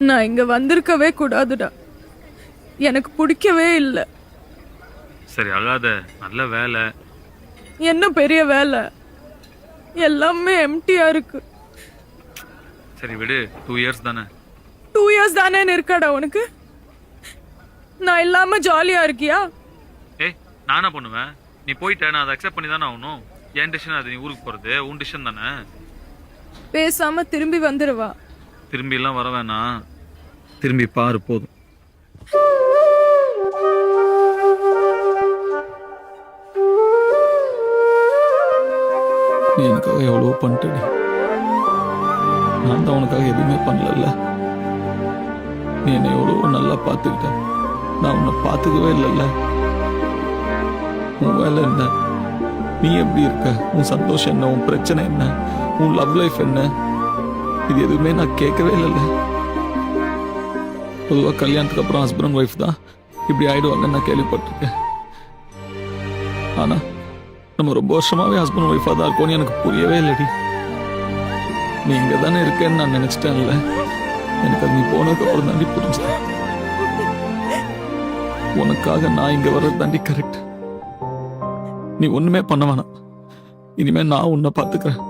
நான் இங்க வந்திருக்கவே கூடாதுடா. எனக்கு பிடிக்கவே இல்லை. சரி அழாத, நல்ல வேலை. என்ன பெரிய வேலை? எல்லாமே எம்டியா இருக்கு. சரி விடு, 2 இயர்ஸ் தானே. 2 இயர்ஸ் தானேன்னு இருக்காடா உனக்கு? நான் இல்லாம ஜாலியா இருக்கியா? ஏய் நான் என்ன பண்ணுவேன்? நீ போயிட்ட, நான் அதை அக்செப்ட் பண்ணி தானே ஆகணும். என் டிசிஷன் அது. நீ ஊருக்கு போறது உன் டிசிஷன் தானே. பேசாம திரும்பி வந்துடுவா. திரும்பி எல்லாம் வர வேணாம், திரும்பி பாரு போதும். நீ எனக்காக எவ்வளவோ பண்ணிட்டடி. நான் தான் உனக்காக எதுவுமே பண்ணல. நீ என்னை எவ்வளவோ நல்லா பார்த்துக்கிட்ட, நான் உன்னை பார்த்துக்கவே இல்லைல்ல. உன் வேலை என்ன? நீ எப்படி இருக்க? உன் சந்தோஷம் என்ன? உன் பிரச்சனை என்ன? உன் லவ் லைஃப் என்ன? இது எதுவுமே நான் கேட்கவே இல்லைல்ல. பொதுவாக கல்யாணத்துக்கு அப்புறம் ஹஸ்பண்ட் அண்ட் ஒய்ஃப் தான் இப்படி ஆயிடுவாங்கன்னு நான் கேள்விப்பட்டிருக்கேன். ஆனா நம்ம ரொம்ப வருஷமாவே ஹஸ்பண்ட் அண்ட் ஒய்ஃபாக தான் இருக்கோன்னு எனக்கு புரியவே இல்லடி. நீ இங்கே தானே இருக்கேன்னு நான் நினைச்சிட்டேன்ல. எனக்கு அது நீ போனதுக்கு அப்புறம் தாண்டி புரிஞ்சேன். உனக்காக நான் இங்க வர்றது தாண்டி கரெக்ட். நீ ஒண்ணுமே பண்ண வேணாம். இனிமே நான் உன்னை பாத்துக்கிறேன்.